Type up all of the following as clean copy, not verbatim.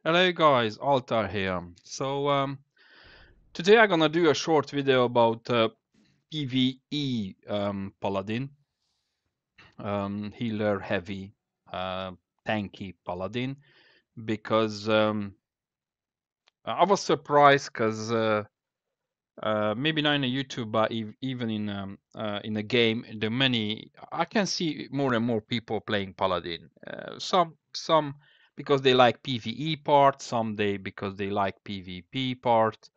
Hello guys, Altar here. Today I'm gonna do a short video about PVE Paladin, healer heavy, uh, tanky Paladin, because I was surprised because maybe not in a YouTube, but even in a game, I can see more and more people playing Paladin. Some because they like PVE part, some they because they like PvP part.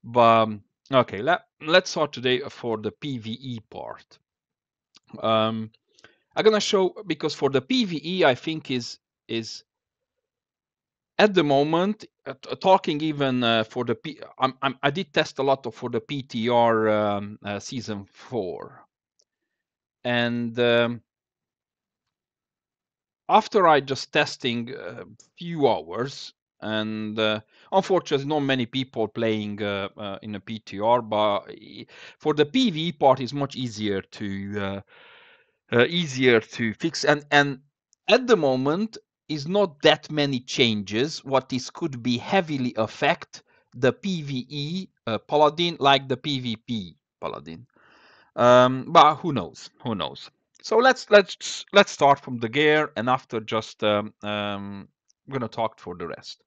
But okay, let's start today for the PVE part. Um, I'm gonna show because for the PVE, I think is at the moment talking even for the I did test a lot for the PTR season 4, and after I just testing a few hours, and unfortunately not many people playing in a PTR, but for the PvE part is much easier to fix, and at the moment is not that many changes what this could be heavily affect the PvE paladin like the PvP paladin. But who knows. So let's start from the gear, and after just I'm gonna talk for the rest.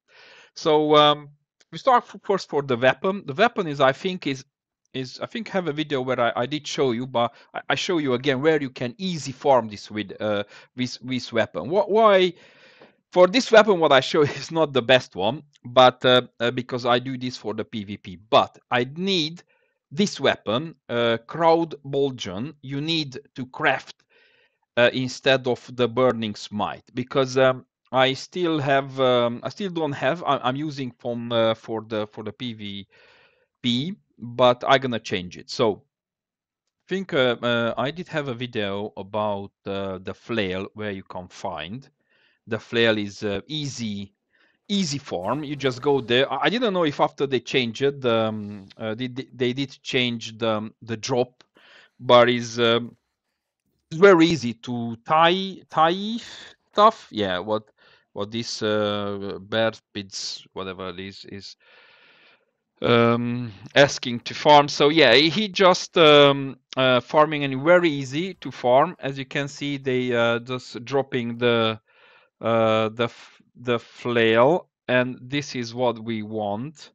So we start first for the weapon. The weapon is I think I think have a video where I did show you, but I show you again where you can easy farm this with this weapon. Why for this weapon what I show is not the best one, but because I do this for the PvP. But I need this weapon, crowd bulgeon. You need to craft instead of the burning smite because I still don't have. I'm using from for the PvP, but I'm gonna change it. So I think I did have a video about the flail where you can find the flail is easy farm. You just go there. I didn't know if after they changed it, they did change the drop, but it's very easy to tie stuff. Yeah, what this bear pits whatever it is asking to farm. So yeah, he just farming and very easy to farm. As you can see, they just dropping the flail, and this is what we want.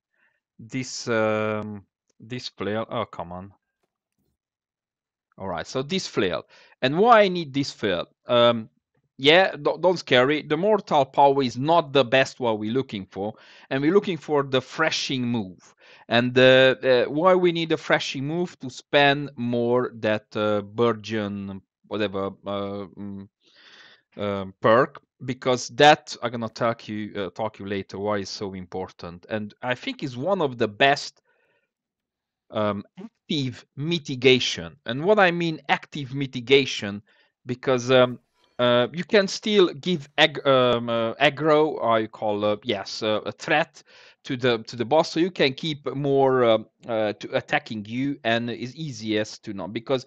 This flail. Oh come on. All right, so this flail. And why I need this flail? Yeah, don't scary. The mortal power is not the best what we're looking for, and we're looking for the freshing move. And why we need a freshing move to spend more that burgeon whatever perk, because that I'm gonna talk you later why it's so important, and I think is one of the best active mitigation. And what I mean active mitigation, because you can still give aggro, or you call yes a threat to the boss, so you can keep more to attacking you, and is easiest to know because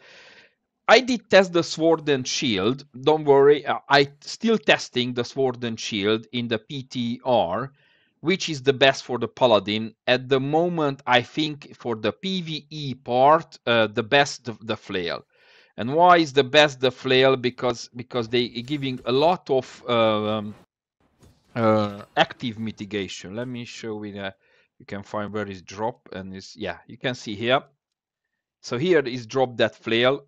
I did test the sword and shield. Don't worry, I still testing the sword and shield in the PTR, which is the best for the paladin at the moment. I think for the PVE part, the best the flail. And why is the best the flail? Because they giving a lot of active mitigation. Let me show you. You can find where is drop, and is yeah, you can see here. So here is drop that flail.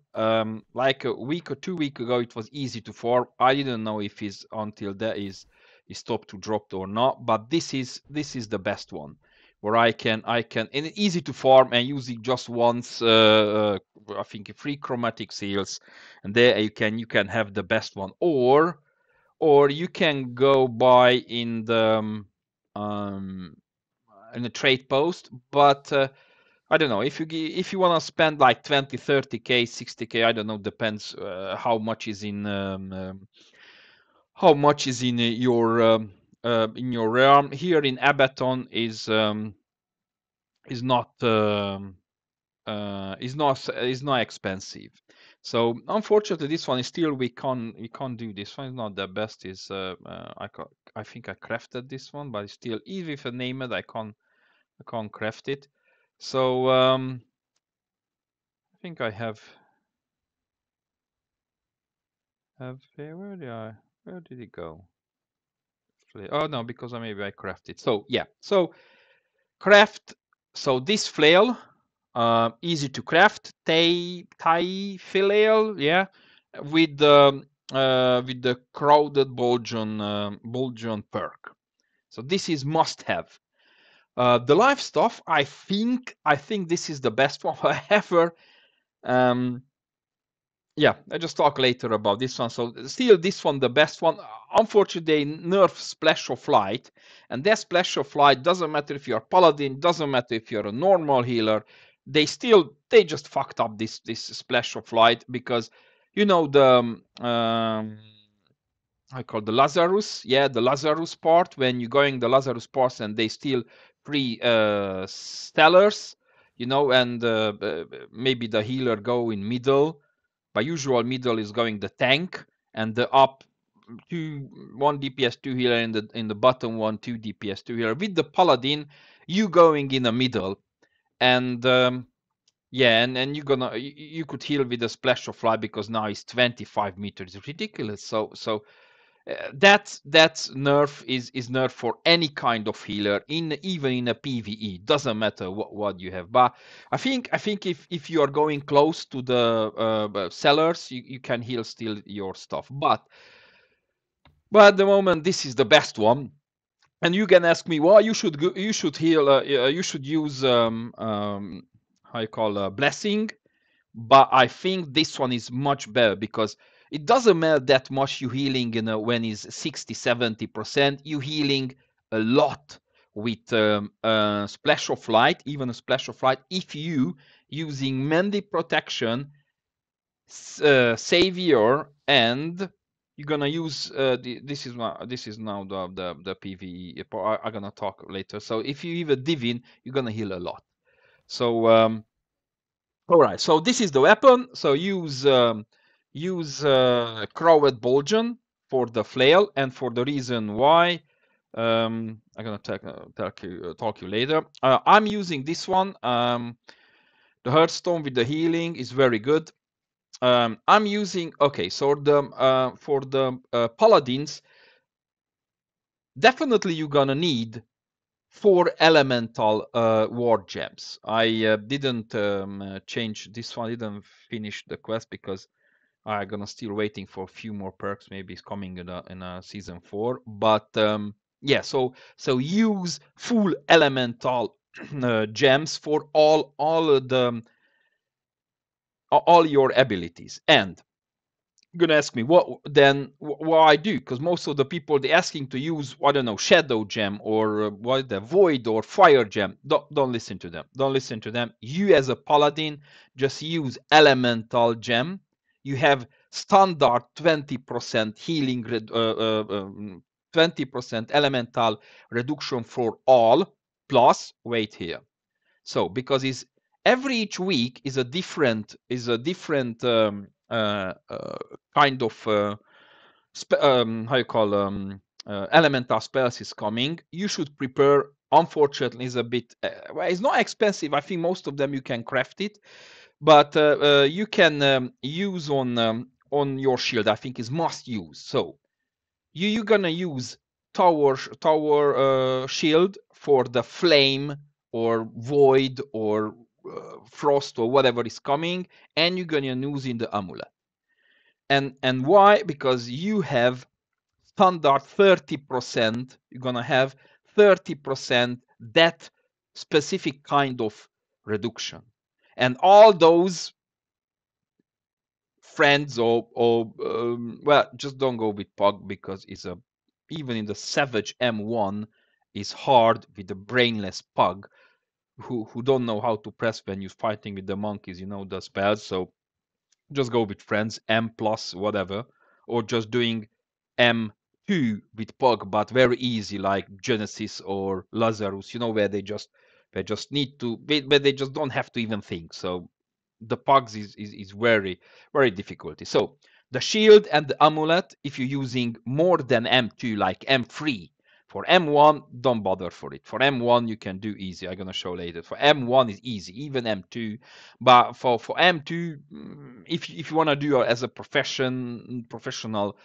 Like a week or 2 weeks ago, it was easy to farm. I didn't know if it's until that is stopped to drop or not. But this is the best one, where I can and it's easy to farm and using just once. I think 3 chromatic seals, and there you can have the best one, or you can go buy um, in a trade post, but. I don't know if you want to spend like 20, 30k, 60k. I don't know. Depends how much is in your realm. Here in ABATON is not is not expensive. So unfortunately, this one is still we can't do this one. It's not the best. Is I think I crafted this one, but it's still even if I name it, I can't craft it. So I think I have where did it go? Oh no, because maybe I crafted. So yeah, so craft. So this flail, easy to craft. Tai flail, yeah, with the crowded Bulgion perk. So this is must have. The live stuff, I think this is the best one ever. Um, yeah, I just talk later about this one. So still this one the best one. Unfortunately, they nerf Splash of Light, and that Splash of Light doesn't matter if you're a paladin, doesn't matter if you're a normal healer. They just fucked up this Splash of Light because you know the I call the Lazarus, yeah, the Lazarus part when you're going the Lazarus parts and they steal free stellars, and maybe the healer go in middle. By usual, middle is going the tank, and the up one DPS two healer in the bottom one two DPS two healer. With the paladin, you going in the middle, and yeah, and you could heal with a splash of light because now it's 25 meters. It's ridiculous. So that's nerf is nerf for any kind of healer even in a PVE. Doesn't matter what you have. But I think if you are going close to the sellers, you can heal still your stuff. But at the moment this is the best one. And you can ask me, well, you should heal. You should use how you call blessing. But I think this one is much better because it doesn't matter that much you healing when it's 60-70%. You healing a lot with splash of light, even a splash of light. If you using Mandy protection, savior, and you're gonna use this is now the PVE. I'm gonna talk later. So if you even divine, you're gonna heal a lot. So all right, so this is the weapon. So use Crowed Bulgeon for the flail, and for the reason why I'm gonna talk you later. I'm using this one. The Hearthstone with the healing is very good. I'm using okay. So the for the paladins, definitely you're gonna need 4 elemental war gems. I didn't change this one. I didn't finish the quest because I'm gonna still waiting for a few more perks. Maybe it's coming in a season 4. But yeah, so use full elemental gems for all your abilities. And gonna ask me what I do, because most of the people they're asking to use, I don't know, shadow gem or what the void or fire gem. Don't listen to them. Don't listen to them. You as a paladin just use elemental gem. You have standard 20% healing 20% elemental reduction for all, plus wait here. So because it's every each week is a different kind of how you call elemental spells is coming. You should prepare. Unfortunately, is a bit well, it's not expensive. I think most of them you can craft it, but you can use on your shield. I think is must use. So you're gonna use tower shield for the flame or void or frost or whatever is coming, and you're gonna use in the amulet. And why? Because you have standard 30%. You're gonna have 30% that specific kind of reduction, and all those friends or well, just don't go with pug because it's a even in the savage M1 is hard with the brainless pug who don't know how to press when you're fighting with the monkeys, the spells. So just go with friends M plus whatever, or just doing M2 with pug, but very easy like Genesis or Lazarus, where they just need to, but they just don't have to even think. So the pugs is very very difficult. So the shield and the amulet, if you're using more than M2, like M3, for M1, don't bother for it. For M1, you can do easy. I'm gonna show later. For M1 is easy, even M2. But for M2, if you wanna do it as a professional,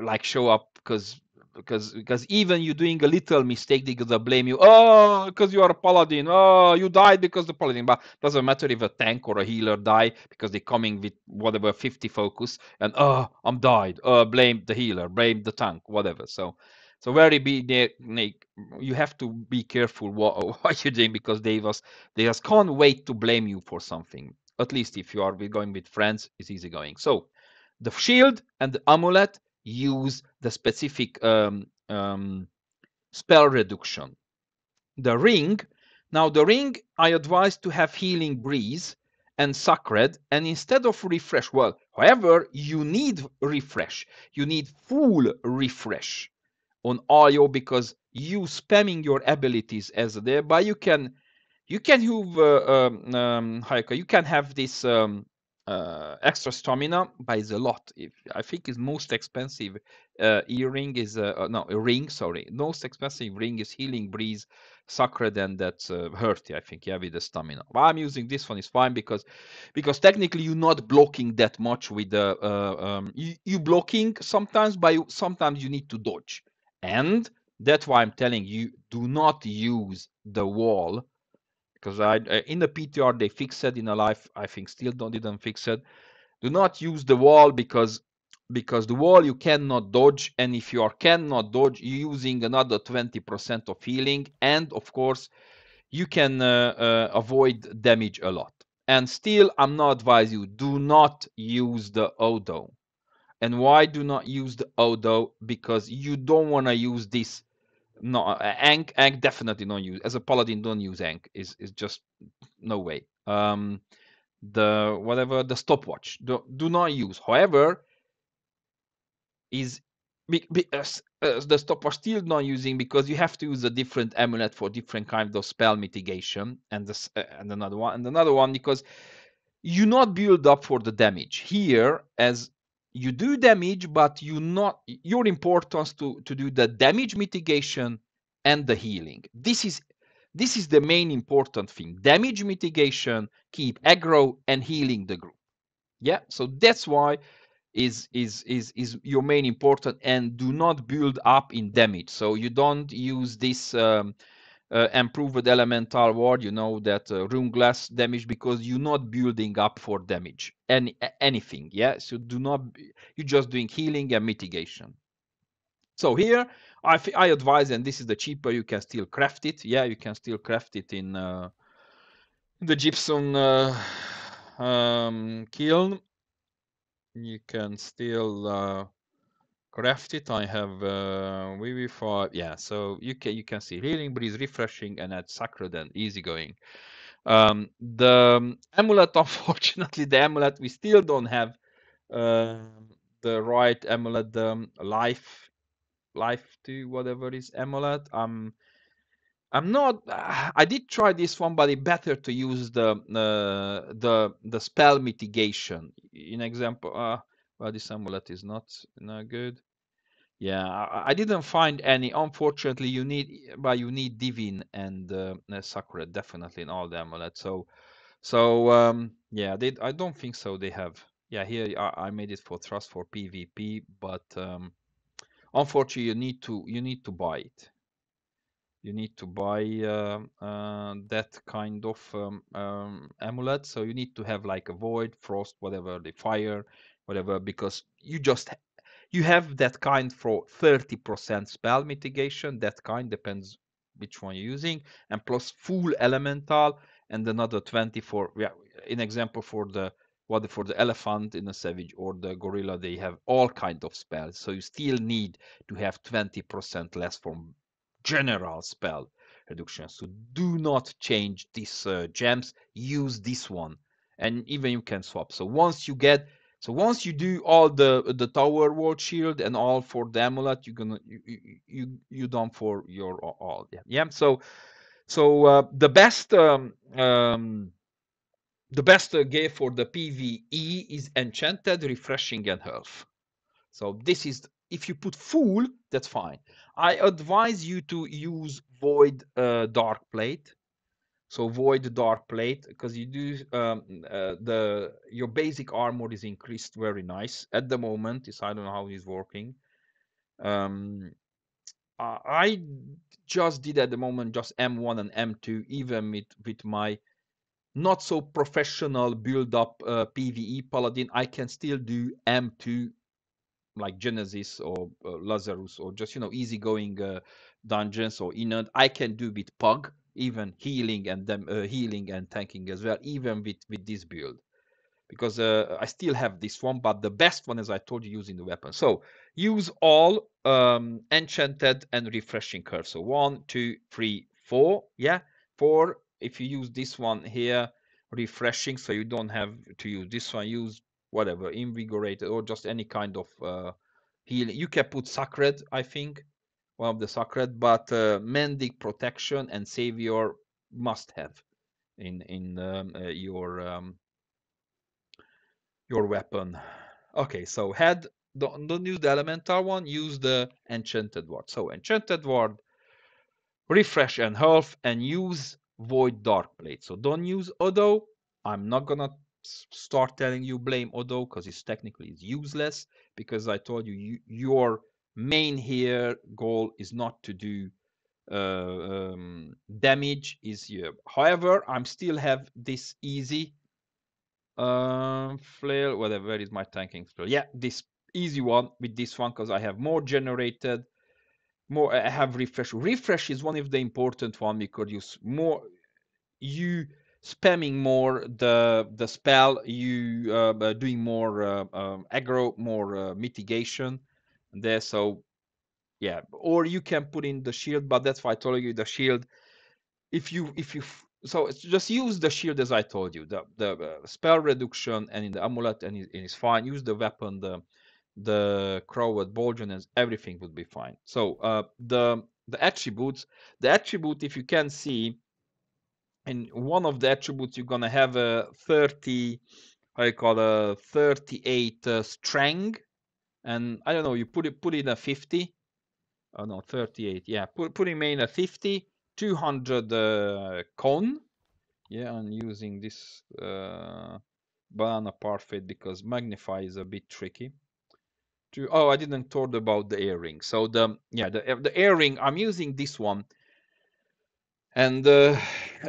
like show up, because even you doing a little mistake, they're gonna blame you. Oh, because you are a paladin. Oh, you died because the paladin. But doesn't matter if a tank or a healer die because they're coming with whatever 50 focus and oh, I'm died. Blame the healer, blame the tank, whatever. So very big. You have to be careful what you're doing because they just can't wait to blame you for something. At least if you are going with friends, it's easy going. So the shield and the amulet use the specific spell reduction. The ring, now the ring, I advise to have healing breeze and sacred, and instead of refresh, well, however, you need refresh. You need full refresh on IO because you spamming your abilities as there, but you can have you can have this extra stamina by the lot. If I think is most expensive earring is no a ring. Sorry, most expensive ring is healing breeze, sacred, and that's hurty. I think yeah with the stamina. But I'm using this one is fine because technically you're not blocking that much with the you blocking sometimes, but sometimes you need to dodge, and that's why I'm telling you do not use the wall because I in the PTR they fixed it in a life. I think still didn't fix it. Do not use the wall because the wall you cannot dodge, and if you are cannot dodge, you're using another 20% of healing, and of course you can avoid damage a lot. And still, I'm not advise you do not use the Odo. And why do not use the Odo? Because you don't want to use this. No, Ankh definitely don't use. As a paladin, don't use Ankh. Is just no way. The whatever the stopwatch do not use. However, is the stopwatch still not using because you have to use a different amulet for different kind of spell mitigation, and this and another one because you not build up for the damage here as you do damage, but you not your importance to do the damage mitigation and the healing. This is the main important thing. Damage mitigation, keep aggro, and healing the group. Yeah, so that's why is your main important, and do not build up in damage. So you don't use this improved elemental ward, that room glass damage, because you're not building up for damage anything. Yeah, so do not, you're just doing healing and mitigation. So here I advise, and this is the cheaper, you can still craft it. Yeah, you can still craft it in the gypsum kiln. You can still craft it. I have VV5. Yeah, so you can see healing breeze, refreshing, and add sacred and easygoing. The amulet, unfortunately, the amulet we still don't have the right amulet. The life to whatever is amulet. I'm not. I did try this one, but it's better to use the spell mitigation. In example, well, this amulet is not good. Yeah, I didn't find any. Unfortunately, you need divine and sacred definitely in all the amulets. So yeah, I don't think so. They have. Yeah, here I made it for trust for PvP, but unfortunately, you need to buy it. You need to buy that kind of amulet. So you need to have like a void, frost, whatever, the fire, whatever, because you have that kind for 30% spell mitigation. That kind depends which one you're using, and plus full elemental, and another 20 for, yeah, in example for the elephant in a savage or the gorilla, they have all kind of spells. So you still need to have 20% less from general spell reduction. So do not change these gems. Use this one, and even you can swap. So once you do all the tower wall shield and all for the amulet, you're gonna you done for your all. Yeah. So the the best gear for the PvE is enchanted, refreshing, and health. So this is, if you put full, that's fine. I advise you to use void dark plate. So void dark plate, because you do your basic armor is increased very nice at the moment. I don't know how it's working. I just did at the moment just M1 and M2, even with my not so professional build up PvE paladin. I can still do M2 like Genesis or Lazarus, or just easygoing dungeons or Inod. I can do with Pug, even healing and healing and tanking as well, even with this build, because I still have this one, but the best one, as I told you, using the weapon. So use all enchanted and refreshing curve. So 1, 2, 3, 4. Yeah, 4. If you use this one here, refreshing, so you don't have to use this one. Use whatever, invigorated, or just any kind of healing. You can put sacred, I think, one of the sacred, but mending, protection, and savior must have in your weapon. Okay, so head, don't use the elemental one, use the enchanted ward. So enchanted ward, refresh and health, and use void dark plate. So don't use Odo. I'm not gonna start telling you blame Odo, because it's technically useless, because I told you, your main here goal is not to do damage. However, I'm still have this easy flail, whatever. Where is my tanking flail? Yeah, this easy one with this one, because I have more generated, more. I have refresh. Refresh is one of the important one, because you spamming more the spell, you doing more aggro, more mitigation there. So yeah, or you can put in the shield, but that's why I told you the shield. If you so it's just use the shield as I told you, the spell reduction, and in the amulet, and it's fine. Use the weapon, the crow at Bolgen, and everything would be fine. So the attributes, if you can see, in one of the attributes you're gonna have a 30, how you call, a 38 strength, and I don't know, you put in a 50. Oh no, 38. Yeah, put in main a 50, 200 con. Yeah, I'm using this banana parfait, because magnify is a bit tricky. Oh, I didn't talk about the earring. So the earring, I'm using this one, and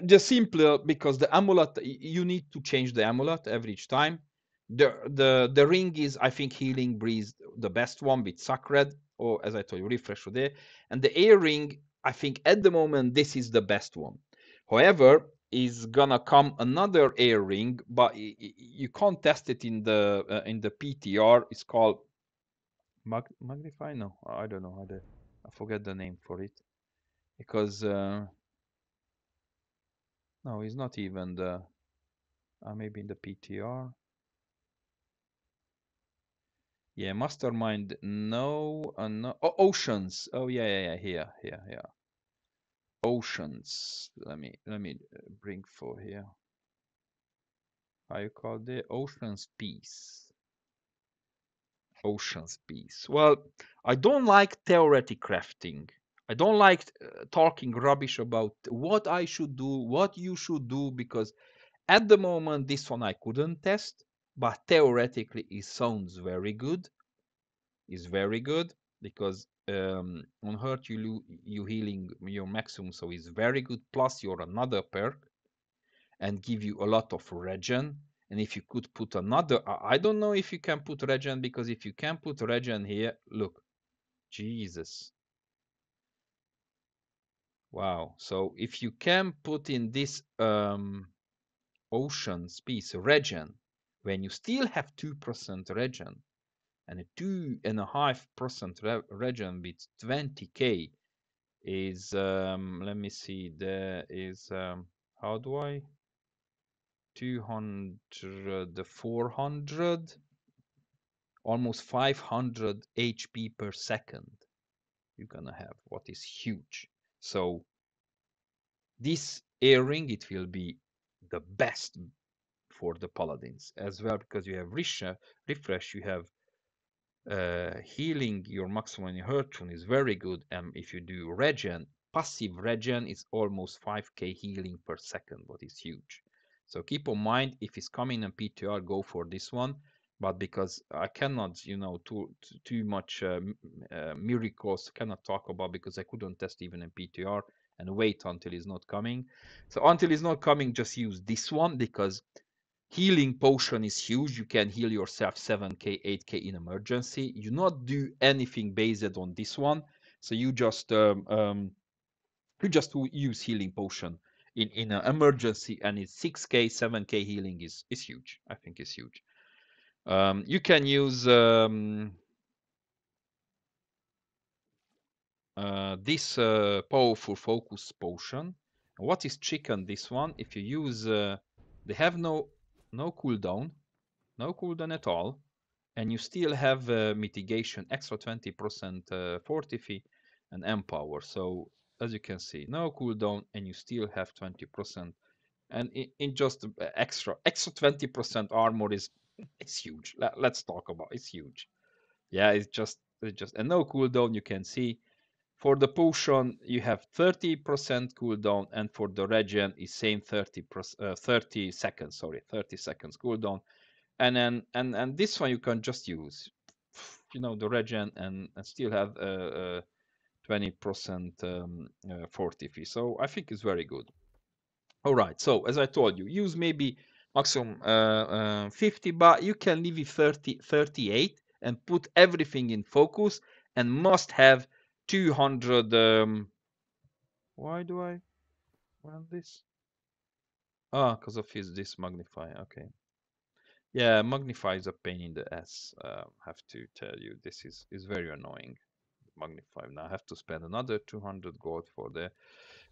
just simply because the amulet, you need to change the amulet every each time. The ring is, I think, healing breeze, the best one with sacred, or as I told you, refresh there. And the earring, I think at the moment this is the best one. However, is gonna come another earring, but you can't test it in the PTR. It's called magnify. No, I don't know how to. I forget the name for it, because no, it's not even the. Maybe in the PTR. Yeah, Mastermind. No, no. Oh, Oceans. Oh yeah, yeah, yeah. Here. Oceans. Let me bring for here. How you call the Oceans Peace? Oceans Peace. Well, I don't like theoretic crafting. I don't like talking rubbish about what I should do, what you should do, because at the moment this one I couldn't test, but theoretically it sounds very good. Is very good, because on hurt you healing your maximum, so it's very good. Plus you're another perk, and give you a lot of regen. And if you could put another, I don't know if you can put regen, because if you can put regen here, look, Jesus, wow. So if you can put in this ocean piece regen, when you still have 2% regen, and a 2.5% regen with 20k is, let me see, there is, how do I, 200, 400, almost 500 HP per second you're gonna have, what is huge. So this earring, it will be the best for the paladins as well, because you have refresh, you have healing. Your maximum hurt tune is very good, and if you do regen, passive regen is almost 5k healing per second, what is huge. So keep in mind, if it's coming in PTR, go for this one. But because I cannot, too much miracles cannot talk about, because I couldn't test even in PTR, and wait until it's not coming. So until it's not coming, just use this one, because healing potion is huge. You can heal yourself 7k, 8k in emergency. You not do anything based on this one, so you just use healing potion in an emergency, and it's 6k, 7k healing is huge. I think it's huge. You can use this powerful focus potion. What is chicken? This one, if you use, they have no cooldown, no cooldown at all, and you still have mitigation, extra 20% fortify and empower. So as you can see, no cooldown, and you still have 20%. And in just extra 20% armor is it's huge. Let's talk about it's huge. Yeah, it's just and no cooldown. You can see for the potion you have 30% cooldown, and for the regen is same 30 seconds. Sorry, 30 seconds cooldown. And then and this one you can just use, the regen, and still have 20% fortify. So I think it's very good. All right, so as I told you, use maybe maximum 50, but you can leave it 38 and put everything in focus, and must have 200. Why do I want this? Because of this magnify. Okay. Yeah, magnify is a pain in the ass. Have to tell you, this is very annoying. Magnify. Now I have to spend another 200 gold for the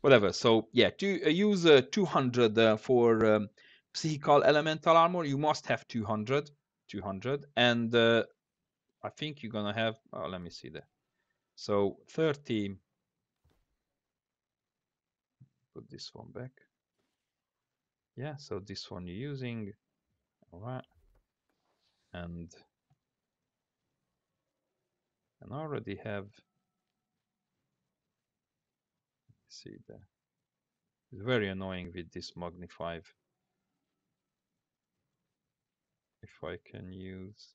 whatever. So yeah, to use 200 for psychical elemental armor, you must have 200, and I think you're gonna have. Oh, let me see there. So 30. Put this one back. Yeah, so this one you're using. All right, and I already have. See there. It's very annoying with this magnify. If I can use.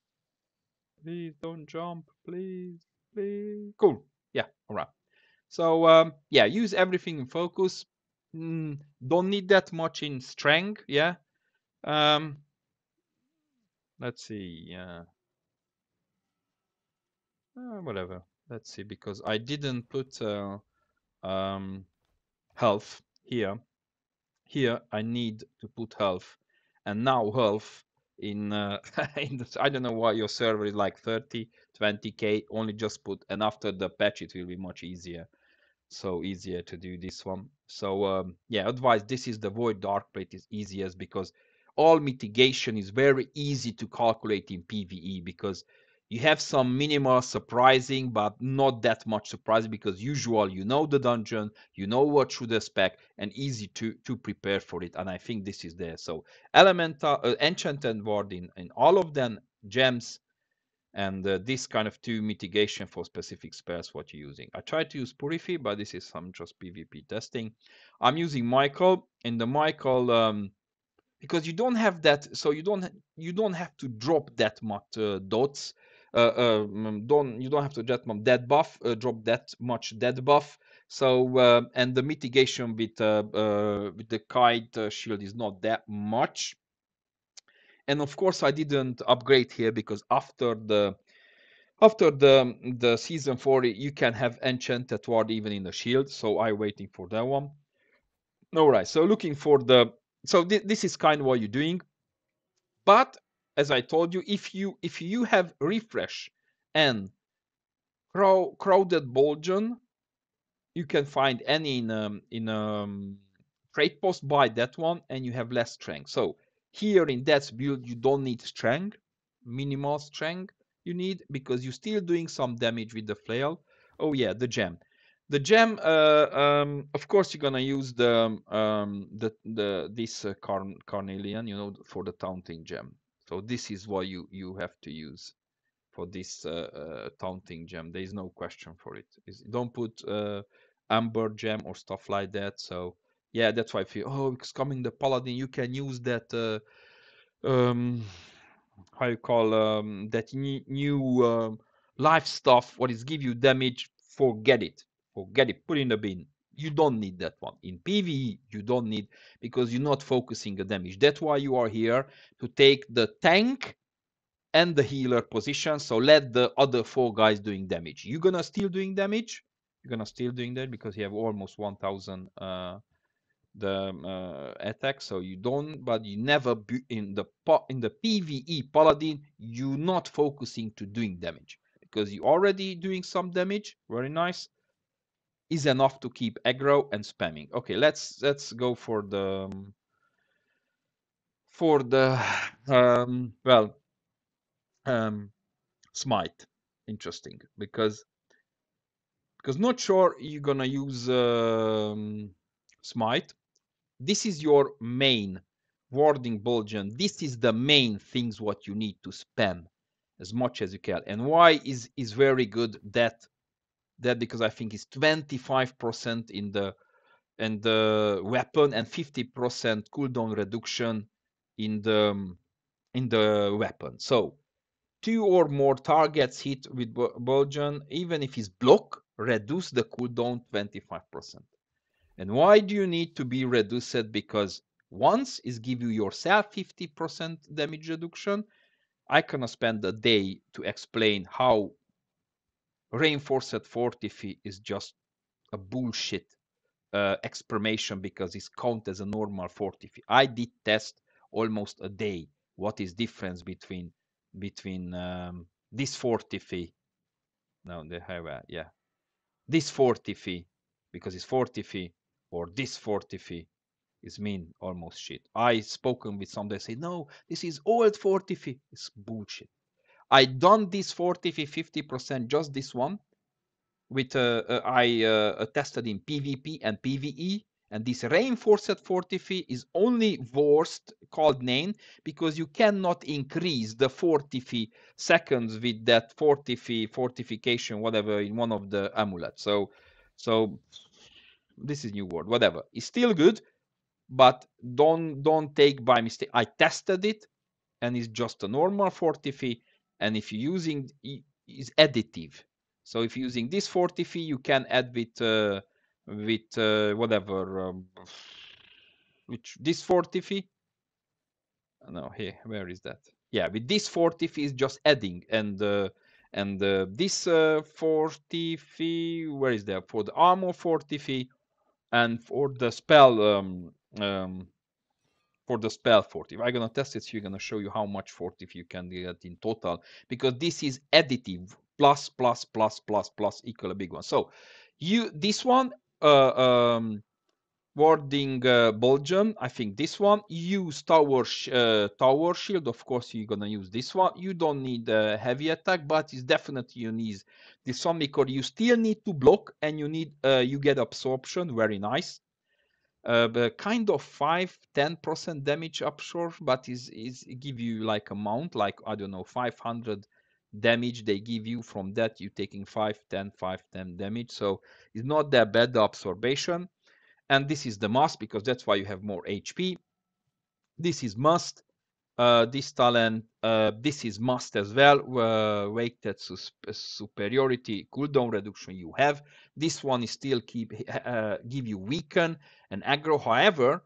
Please don't jump, please, please. Cool. Yeah, all right. So yeah, use everything in focus. Don't need that much in strength. Yeah. Um, let's see. Whatever. Let's see, because I didn't put health here. Here I need to put health, and now health in I don't know why your server is like 30, 20k. Only just put, and after the patch it will be much easier. So easier to do this one. So yeah, advice, this is the void dark plate is easiest, because all mitigation is very easy to calculate in PvE, because you have some minimal surprising, but not that much surprising, because usual you know the dungeon, you know what should expect, and easy to prepare for it. And I think this is there. So elemental enchanted ward in all of them, gems, and this kind of two mitigation for specific spells what you're using. I tried to use Purify, but this is some just PvP testing. I'm using Michael, and the Michael because you don't have that, so you don't have to drop that much dots. You don't have to drop that much dead buff. So and the mitigation with the kite shield is not that much. And of course, I didn't upgrade here, because after the season 40 you can have enchanted ward even in the shield, so I'm waiting for that one. All right, so looking for the, so this is kind of what you're doing. But as I told you, if you have refresh and crowded bullion, you can find any in trade post, buy that one, and you have less strength. So here in that build you don't need strength, minimal strength you need, because you're still doing some damage with the flail. Oh yeah, the gem. The gem, of course, you're gonna use this carnelian, you know, for the taunting gem. So this is what you have to use for this taunting gem. There is no question for it. Don't put amber gem or stuff like that. So yeah, that's why I feel, oh, it's coming the paladin. You can use that um, how you call that new life stuff. What is give you damage? Forget it. Forget it. Put in the bin. You don't need that one. In PvE, you don't need because you're not focusing the damage. That's why you are here to take the tank and the healer position. So let the other four guys doing damage. You're gonna still doing damage. You're gonna still doing that because you have almost 1,000 the attack. So you don't, but you never in the PvE paladin. You're not focusing to doing damage because you already doing some damage. Very nice. Is enough to keep aggro and spamming. Okay, let's go for the well smite. Interesting because not sure you're gonna use smite. This is your main warding bulgeon. This is the main things what you need to spam as much as you can. And why is very good that because I think it's 25% in the weapon and 50% cooldown reduction in the weapon. So 2 or more targets hit with bulgeon, even if it's block, reduce the cooldown 25%. And why do you need to be reduced? Because once is give you yourself 50% damage reduction. I cannot spend a day to explain how reinforced fortify is just a bullshit explanation because it's count as a normal fortify. I did test almost a day what is difference between this fortify. No, they have this fortify because it's fortify or this fortify is mean almost shit. I spoken with some that say no, this is old fortify. It's bullshit. I done this fortify 50%, just this one with I tested in PvP and PvE, and this reinforced fortify is only worst called name because you cannot increase the fortify seconds with that fortification whatever in one of the amulets. So this is new word, whatever. It's still good, but don't take by mistake. I tested it, and it's just a normal fortify. And if you're using is additive, so if you're using this fortify, you can add with whatever which this fortify. No, here, where is that? Yeah, with this fortify is just adding, and this fortify, where is that for the armor fortify? And for the spell fortify, I'm gonna test it. So you're gonna show you how much fortify you can get in total because this is additive plus plus plus plus plus equal a big one. So this one warding bulgeon, I think this one. Use tower shield. Of course, you're gonna use this one. You don't need heavy attack, but it's definitely you need this one because you still need to block and you get absorption. Very nice. But kind of 5-10% damage absorption, but is give you like amount like I don't know 500 damage they give you. From that you taking 5-10 damage, so it's not that bad, the absorption. And this is the must because that's why you have more HP. This is must. This talent, this is must as well. Weighted superiority, cooldown reduction you have. This one is still give you weaken and aggro. However,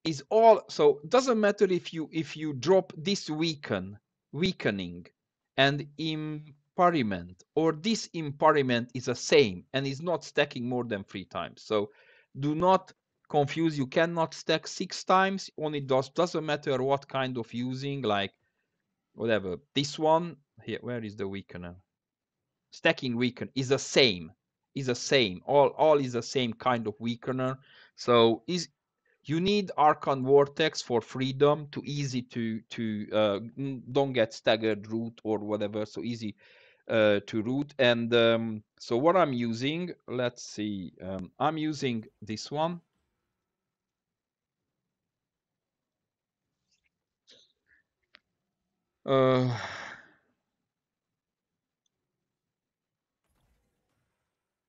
is all, so doesn't matter if you drop this weakening and impairment, or this impairment is the same and is not stacking more than 3 times. So do not confuse. You cannot stack 6 times. Only doesn't matter what kind of using, like whatever. This one here, where is the weakener? Stacking weaken is the same. All is the same kind of weakener. So you need Archon Vortex for freedom, too easy to don't get staggered root or whatever. So easy to root. And so what I'm using, let's see, I'm using this one.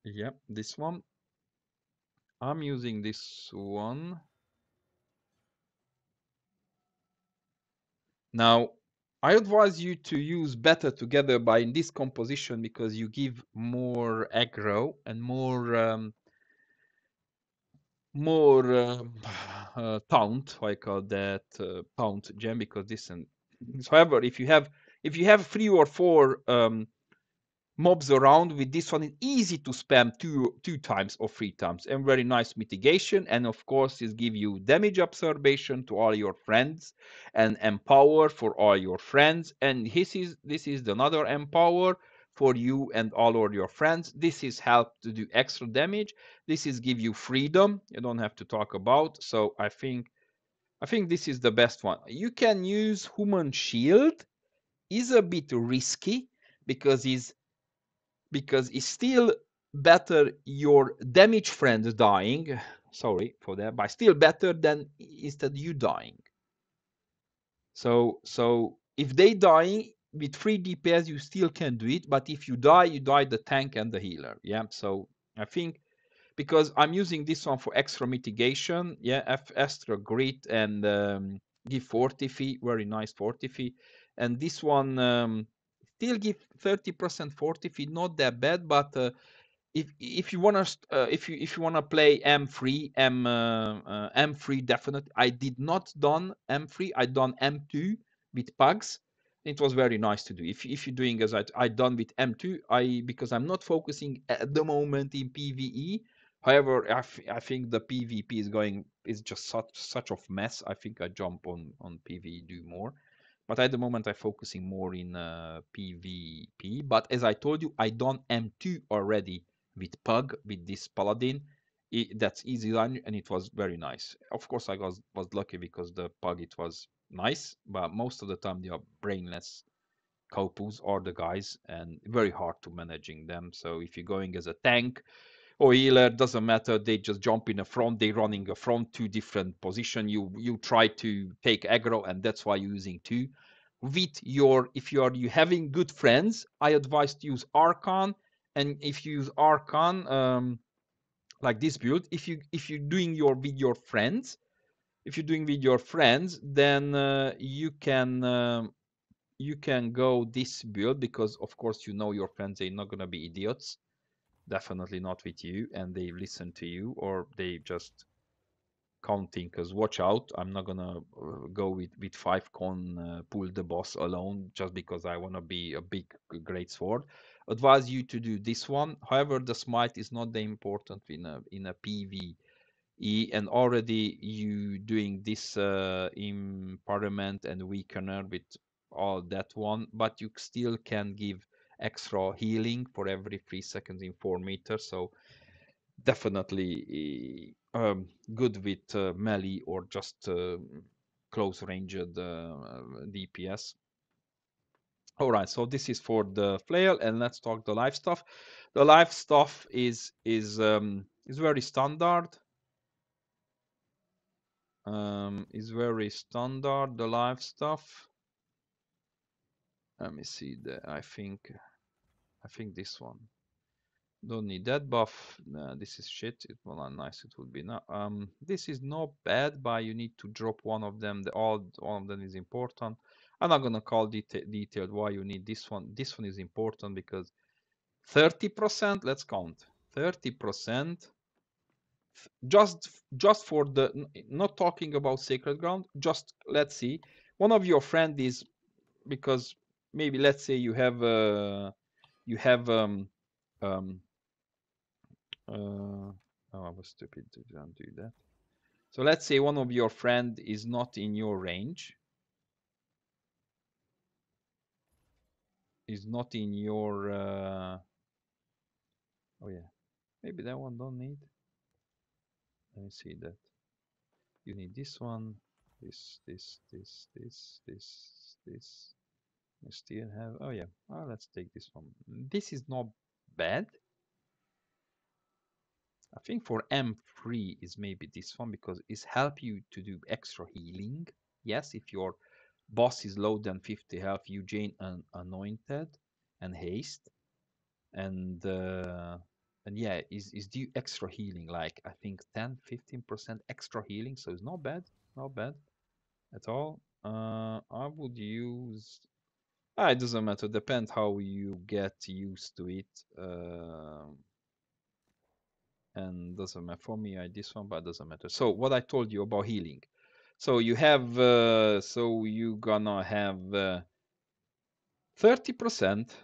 Yeah, this one. I'm using this one. Now, I advise you to use better together by in this composition because you give more aggro and more taunt, I call that taunt gem because this and however if you have 3 or 4 mobs around with this one, it's easy to spam two times or 3 times and very nice mitigation. And of course it give you damage absorption to all your friends and empower for all your friends. And this is another empower for you and all of your friends. This is help to do extra damage. This is give you freedom you don't have to talk about. So I think this is the best one. You can use human shield. Is a bit risky because it's still better your damage friend dying. Sorry for that, but still better than instead you dying. So if they dying with 3 DPS, you still can do it. But if you die the tank and the healer. Yeah. So I think because I'm using this one for extra mitigation. Yeah, extra grit and give fortify, very nice fortify. And this one still give 30% fortify, not that bad, but if you wanna if you wanna play M3 M3 definitely. I did not done M3. I done M2 with pugs. It was very nice to do. If you're doing as I done with M2, because I'm not focusing at the moment in PVE. However, I think the PvP is just such of mess. I think I jump on PvE do more. But at the moment, I'm focusing more in PvP. But as I told you, I done M2 already with Pug, with this Paladin. That's easy run, and it was very nice. Of course, I was lucky because the Pug, it was nice, but most of the time they are brainless cowpoos or the guys, and very hard to managing them. So if you're going as a tank or healer, doesn't matter. They just jump in the front. They running a front 2 different position. You try to take aggro, and that's why you're using 2. With your if you having good friends, I advise to use Archon. And if you use Archon, like this build, if you're doing your with your friends, then you can go this build because of course your friends, they're not gonna be idiots. Definitely not with you, and they listen to you, or they just counting. Because watch out, I'm not gonna go with 5 con pull the boss alone just because I want to be a big great sword. Advise you to do this one. However, the smite is not that important in a PvE, and already you doing this impairment and weakener with all that one, but you still can give extra healing for every 3 seconds in 4 meters. So definitely good with melee or just close ranged DPS. All right, so this is for the flail, and let's talk the life stuff. The life stuff is very standard. Is very standard. The life stuff. Let me see. I think this one. Don't need that buff. This is shit. It will not nice. It would be not. This is not bad, but you need to drop one of them. One of them is important. I'm not gonna call detailed why you need this one. This one is important because 30%. Let's count 30%. Just for the not talking about sacred ground. Just let's see. One of your friend is because maybe let's say you have um oh, I was stupid to don't do that. So let's say one of your friend is not in your range, is not in your. Oh yeah, maybe that one don't need. Let me see that. You need this one, this, this, this, this, this, this. You still have, oh yeah, let's take this one. This is not bad. I think for M3 is maybe this one because it's help you to do extra healing. Yes, if your boss is low than 50 health, you gain an anointed and haste. And yeah, is do extra healing, like I think 10-15% extra healing, so it's not bad, not bad at all. I would use, it doesn't matter, depends how you get used to it. And doesn't matter for me, I this one, but doesn't matter. So what I told you about healing, so you have so you gonna have 30%,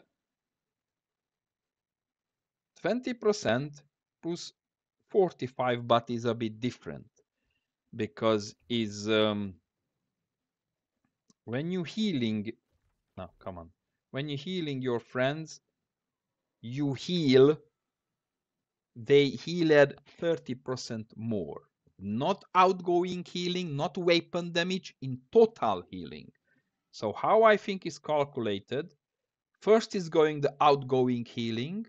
20% plus 45, but is a bit different because is when you healing, no, come on, when you healing your friends, you heal, they healed 30% more, not outgoing healing, not weapon damage, in total healing. So how I think is calculated, first is going the outgoing healing,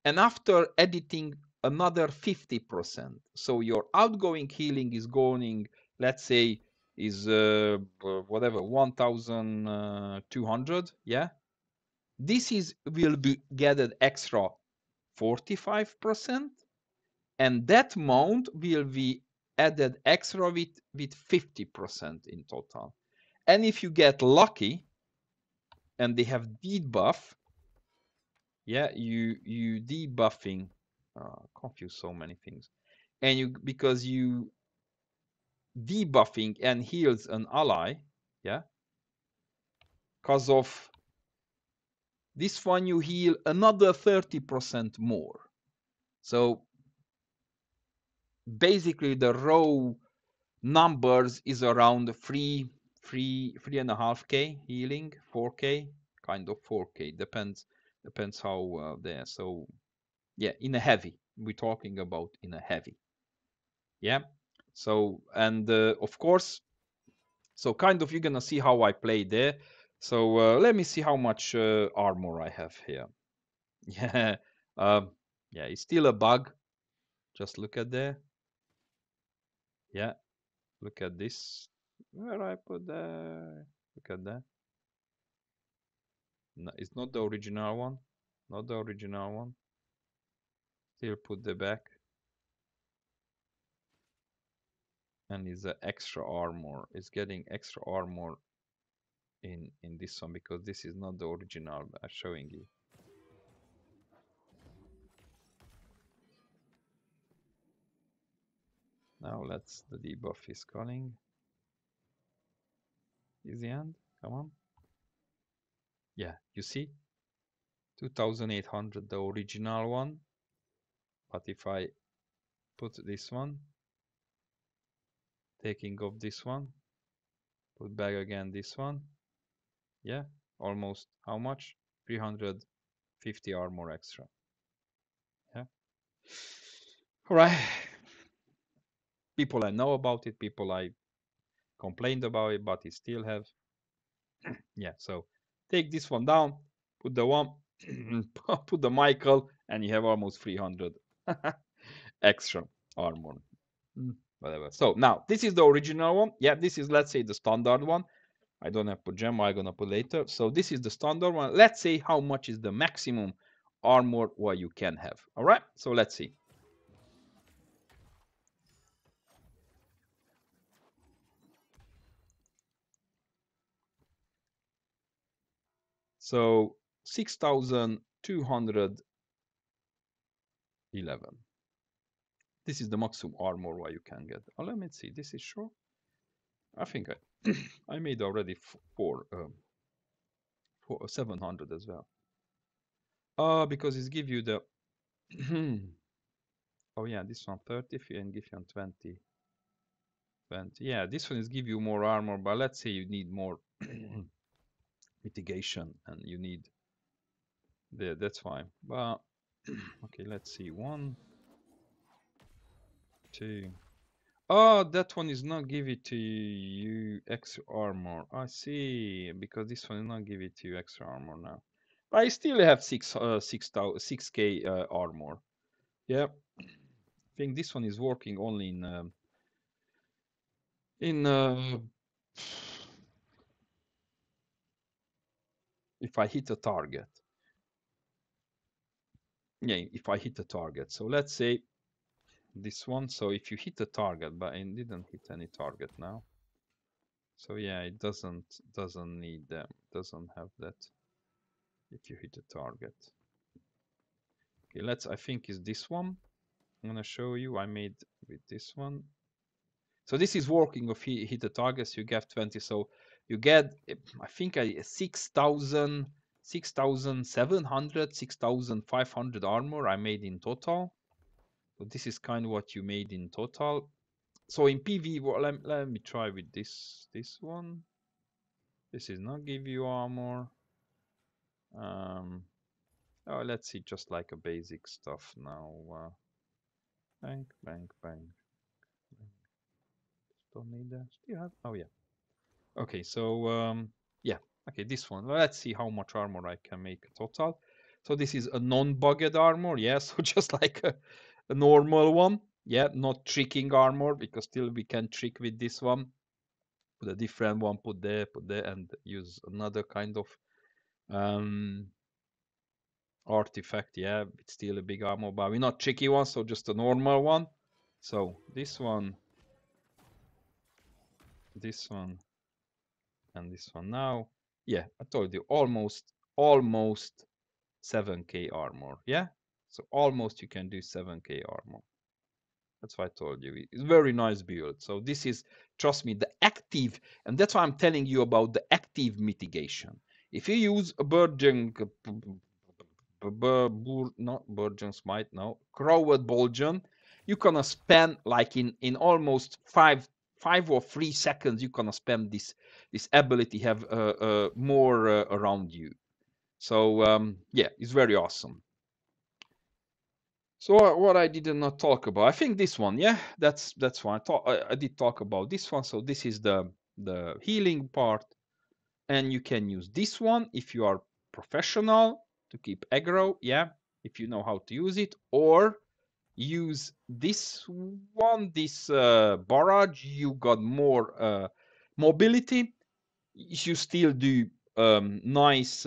and after editing another 50%. So your outgoing healing is going, let's say, is whatever, 1,200, yeah? This is will be gathered extra 45%, and that amount will be added extra with 50% in total. And if you get lucky and they have debuff, yeah, you debuffing, confuse so many things, and you, because you debuffing and heals an ally, yeah, because of this one you heal another 30% more. So basically the raw numbers is around 3.5k healing, 4k, kind of 4k, depends how there. So yeah, in a heavy, we're talking about in a heavy, yeah. So and of course, so kind of you're gonna see how I play there. So let me see how much armor I have here. Yeah, yeah, it's still a bug. Just look at there. Yeah, look at this. Where I put that? Look at that. No, it's not the original one. Not the original one. Still put the back. And it's the extra armor. It's getting extra armor in this one because this is not the original I'm showing you. Now let's, the debuff is calling. Is the end? Come on. Yeah, you see? 2800, the original one. But if I put this one, taking off this one, put back again this one, yeah, almost how much? 350 armor extra. Yeah. All right. People I know about it, people I complained about it, but it still have. Yeah, so take this one down, put the one, put the Michael, and you have almost 300 extra armor. Whatever. So now this is the original one. Yeah, this is, let's say, the standard one. I don't have put gem, I'm gonna put later. So this is the standard one. Let's say how much is the maximum armor what you can have. All right, so let's see. So 6,211. This is the maximum armor what you can get. Oh, let me see. This is sure. I think I made already for 700 as well. Because it's give you the oh yeah, this one 30 and give you on 20. Yeah, this one is give you more armor, but let's say you need more mitigation and you need that's fine. But okay, let's see. 1, 2. Oh, that one is not give it to you extra armor. I see, because this one is not give it to you extra armor now. I still have 6k armor. Yeah, I think this one is working only in if I hit a target. Yeah, if I hit a target. So let's say this one. So if you hit a target, but it didn't hit any target now. So yeah, it doesn't need them. Doesn't have that if you hit a target. Okay, I think is this one. I'm gonna show you. I made with this one. So this is working. If he hit the targets, you get 20. So you get, I think, 6,000, 6,700, 6,500 armor I made in total. So this is kind of what you made in total. So in PV, well, let me try with this one. This is not give you armor. Oh, let's see, just like a basic stuff now. Bang, bang, bang. Don't need that. Still have. Oh yeah. Okay, so yeah. Okay, this one. Let's see how much armor I can make total. So this is a non-bugged armor, yeah. So just like a normal one, yeah. Not tricking armor, because still we can trick with this one. Put a different one, put there, and use another kind of artifact. Yeah, it's still a big armor, but we're not tricky one, so just a normal one. So this one, and this one now. Yeah, I told you almost 7k armor. Yeah, so almost you can do 7k armor. That's why I told you. It's very nice build. So this is, trust me, the active, and that's why I'm telling you about the active mitigation. If you use a burgeon, not burgeon smite, no, crowed bulgeon, you gonna spend like in almost five or 3 seconds. You gonna spend this ability have more around you. So yeah, it's very awesome. So what I did not talk about, I think this one, yeah, that's one. I did talk about this one. So this is the healing part, and you can use this one if you are professional to keep aggro, yeah, if you know how to use it, or use this one, this barrage. You got more mobility. You still do nice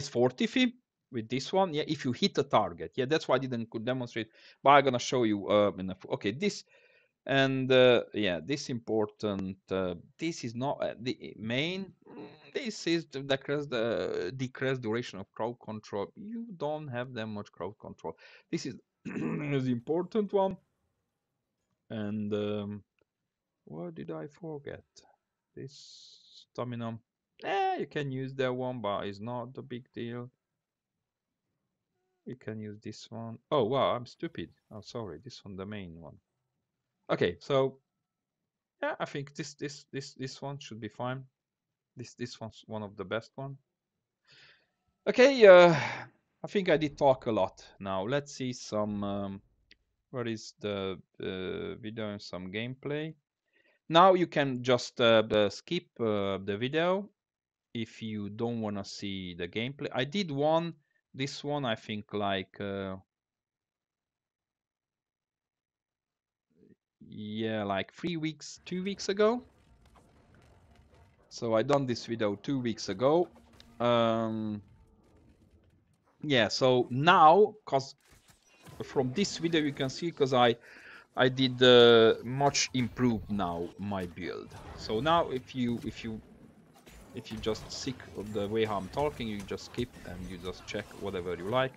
fortify with this one, yeah, if you hit a target. Yeah, that's why I didn't could demonstrate, but I'm gonna show you okay, this, and yeah, this important, this is not the main, this is to decrease duration of crowd control. You don't have that much crowd control. This is the important one. And what did I forget? This stamina, you can use that one, but it's not a big deal. You can use this one. Oh wow, I'm stupid. Oh sorry, this one, the main one. Okay, so yeah, I think this one should be fine. This one's one of the best one. Okay, I think I did talk a lot. Now let's see some where is the video and some gameplay. Now you can just skip the video if you don't want to see the gameplay. I did this one I think like yeah, like 2 weeks ago. So I done this video 2 weeks ago. Yeah, so now, cause from this video you can see, cause I did much improved now my build. So now if you just sick of the way how I'm talking, you just skip and you just check whatever you like.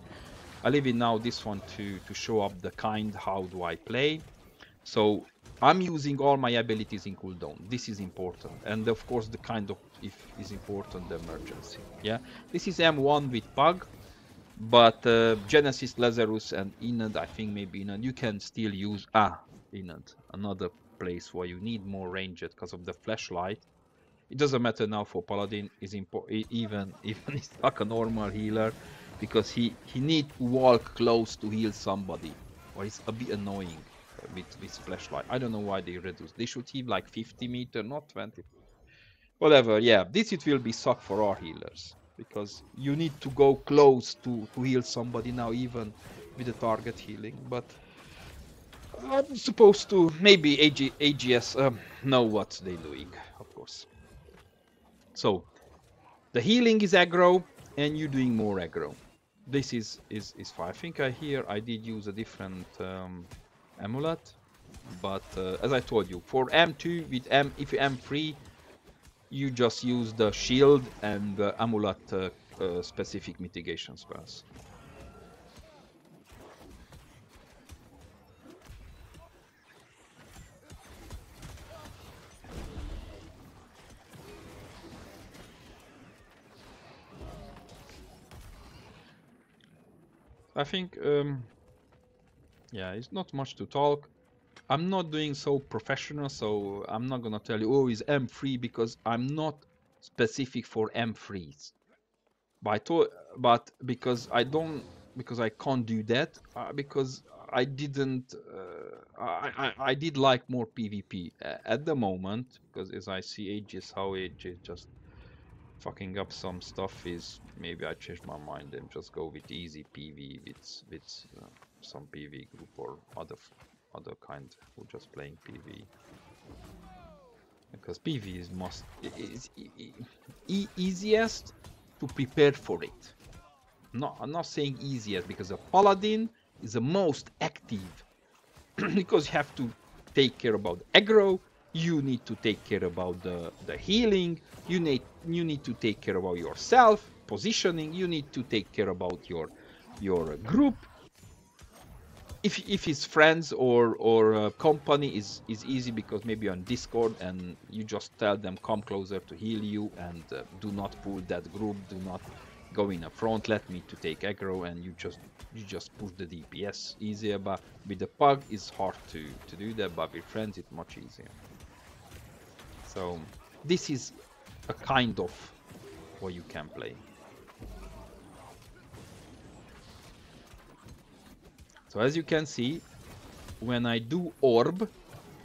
I leave it now this one to show up the how do I play. So I'm using all my abilities in cooldown. This is important. And of course the kind of, if is important, the emergency. Yeah, this is M1 with Pug, but Genesis, Lazarus and Enid, I think maybe Enid, you can still use Enid, another place where you need more range because of the flashlight. It doesn't matter now for Paladin, is important, even he's like a normal healer, because he need to walk close to heal somebody, or it's a bit annoying. with flashlight. I don't know why they reduced. They should heal like 50 meter, not 20. Whatever. Yeah, this it will be suck for our healers because you need to go close to heal somebody now, even with the target healing. But I'm supposed to maybe AGS know what they're doing, of course. So the healing is aggro, and you're doing more aggro. This is fine. I think I did use a different amulet, but as I told you, for M2 with if you M3, you just use the shield and the amulet specific mitigation spells. I think, yeah, it's not much to talk. I'm not doing so professional, so I'm not gonna tell you, oh, it's M3 because I'm not specific for M3s. But because I can't do that, because I didn't, I did like more PvP at the moment, because as I see ages how ages just fucking up some stuff is maybe I changed my mind and just go with easy PV with some PV group or other kind who just playing PV, because PV is easiest to prepare for it. No, I'm not saying easiest because a paladin is the most active because you have to take care about aggro, you need to take care about the healing, you need to take care about yourself, positioning, you need to take care about your group. If it's friends or company is easy because maybe on Discord and you just tell them come closer to heal you and do not pull that group, do not go in a front, let me to take aggro, and you just push the DPS easier. But with the pug it's hard to do that, but with friends it's much easier. So this is a kind of what you can play. So as you can see, when I do orb,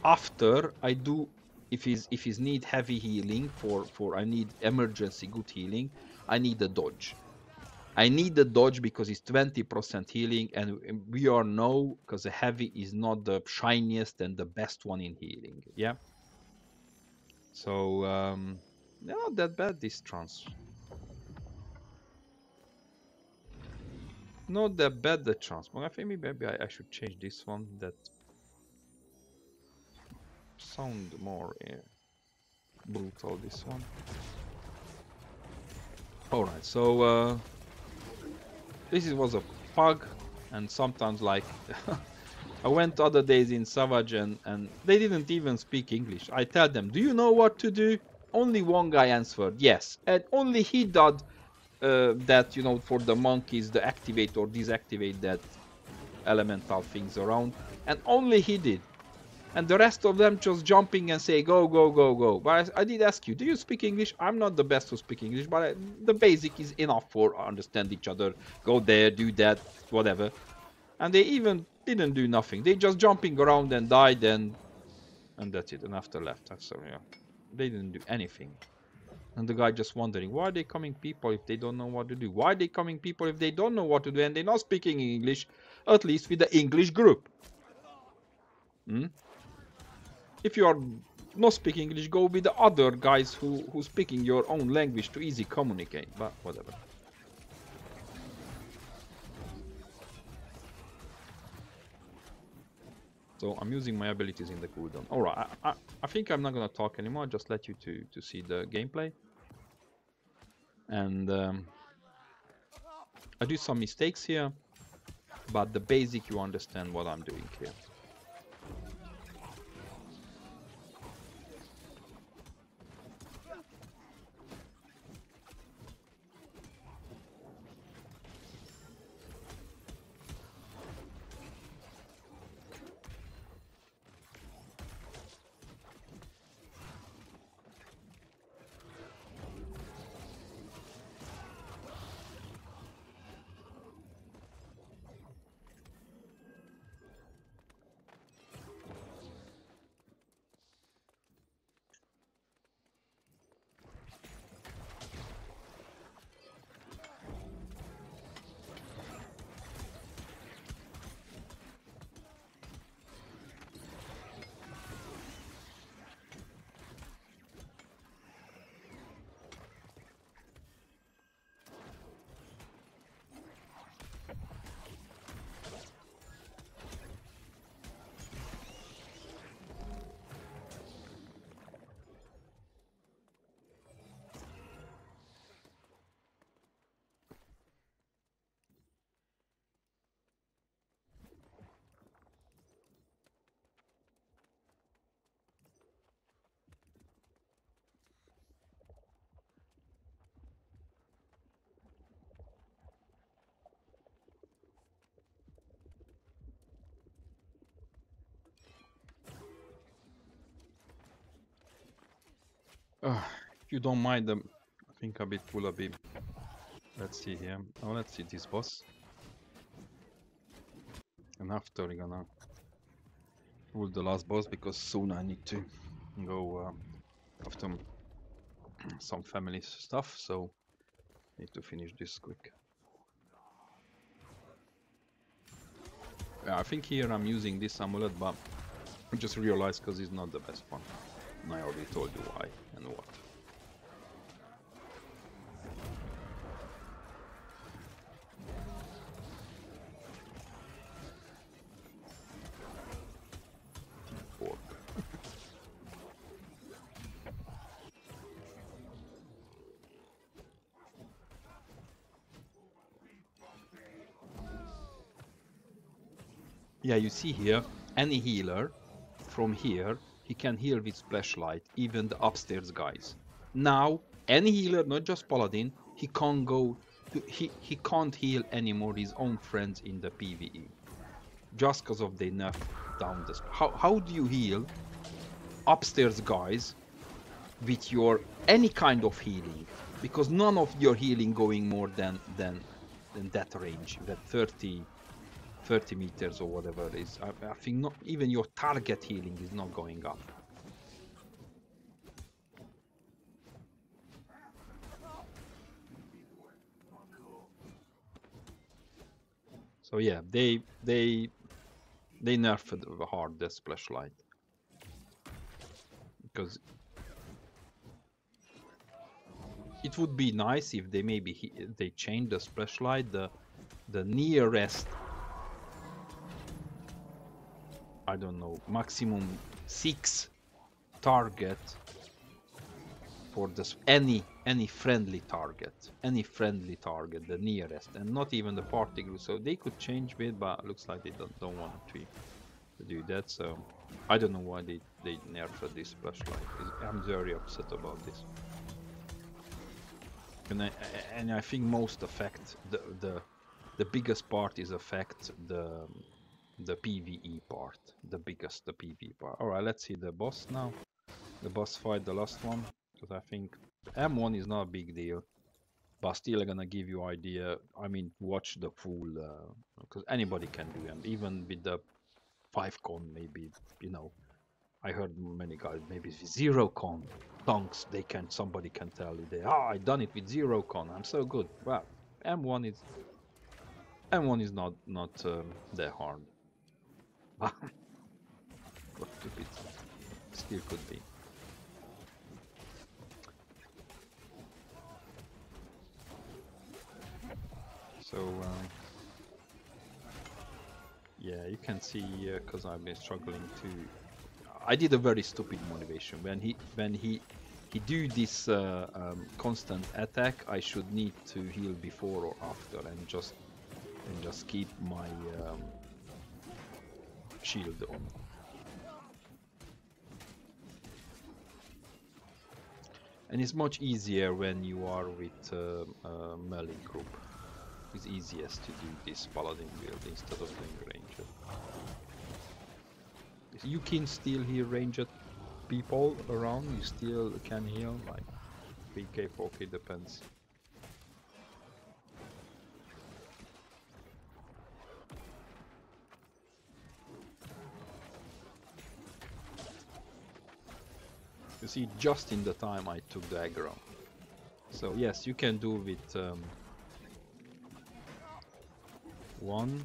after I do, if he's need heavy healing for I need emergency good healing, I need a dodge. I need the dodge because it's 20% healing, and we all know because the heavy is not the shiniest and the best one in healing. Yeah. So not that bad this trans. Not that bad the transmog. I think maybe I should change this one. That sound more brutal. This one. All right. So this was a pug, and sometimes like I went other days in Savage and they didn't even speak English. I tell them, do you know what to do? Only one guy answered yes, and only he did that, you know, for the monkeys, the activate or deactivate that elemental things around, and only he did. And the rest of them just jumping and say go go go go. But I did ask you, do you speak English? I'm not the best to speak English, but the basic is enough for understand each other. Go there, do that, whatever. And they even didn't do nothing. They just jumping around and died, and that's it. And after left. So yeah, they didn't do anything. And the guy just wondering, why are they coming people if they don't know what to do? Why are they coming people if they don't know what to do and they're not speaking English, at least with the English group? Hmm? If you are not speaking English, go with the other guys who speaking your own language to easy communicate. But whatever. So I'm using my abilities in the cooldown. All right, I think I'm not gonna talk anymore. Just let you to see the gameplay. And I do some mistakes here, but the basic you understand what I'm doing here. If you don't mind them, I think a bit will be. Let's see here. Oh, let's see this boss. And after we're gonna pull the last boss because soon I need to go after some family stuff, so need to finish this quick. Yeah, I think here I'm using this amulet, but I just realized because it's not the best one. And I already told you why and what. Pork. Yeah, you see here, any healer from here, he can heal with splashlight, even the upstairs guys. Now, any healer, not just paladin, he can't go, he can't heal anymore his own friends in the PvE. Just because of they nerf down this. How do you heal upstairs guys with your any kind of healing? Because none of your healing going more than that range, that 30 meters or whatever it is. I think not even your target healing is not going up. So yeah, they nerfed hard the splashlight because it would be nice if they maybe they change the splashlight, the nearest, I don't know, maximum 6 target for this any friendly target, the nearest, and not even the party group. So they could change it, but it looks like they don't want to do that. So I don't know why they nerfed this flashlight. I'm very upset about this. And I think most affect the biggest part is affect the PvE part, the PvE part. All right, let's see the boss now. The boss fight, the last one, because I think M1 is not a big deal, but still I'm gonna give you idea. I mean, watch the full, because anybody can do them, even with the 5 con maybe. You know, I heard many guys maybe with 0 con tanks somebody can tell you I done it with 0 con. I'm so good. Well, M1 is not that hard. But stupid, still could be. So yeah, you can see because I've been struggling to. I did a very stupid motivation when he do this constant attack. I should need to heal before or after, and just keep my shield on. And it's much easier when you are with a melee group. It's easiest to do this paladin build instead of doing ranger. You can still heal ranged people around, you still can heal, like 3k, 4k, depends. You see, just in the time I took the aggro. So yes, you can do with 1.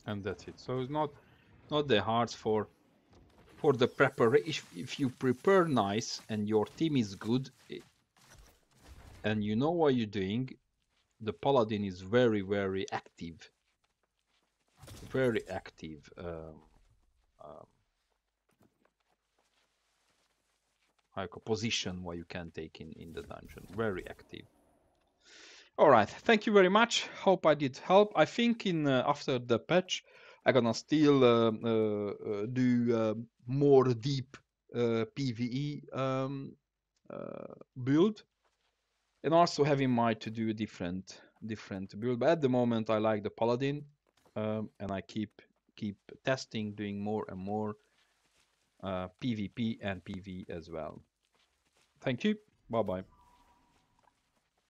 And that's it. So it's not that hard for the preparation. If you prepare nice and your team is good and you know what you're doing, the paladin is very, very active. Very active. Like a position what you can take in the dungeon. Very active. All right, thank you very much. Hope I did help. I think in after the patch, I'm gonna still do more deep PVE build, and also have in mind to do a different build. But at the moment, I like the Paladin, and I keep testing, doing more and more PvP and PvE as well. Thank you. Bye bye.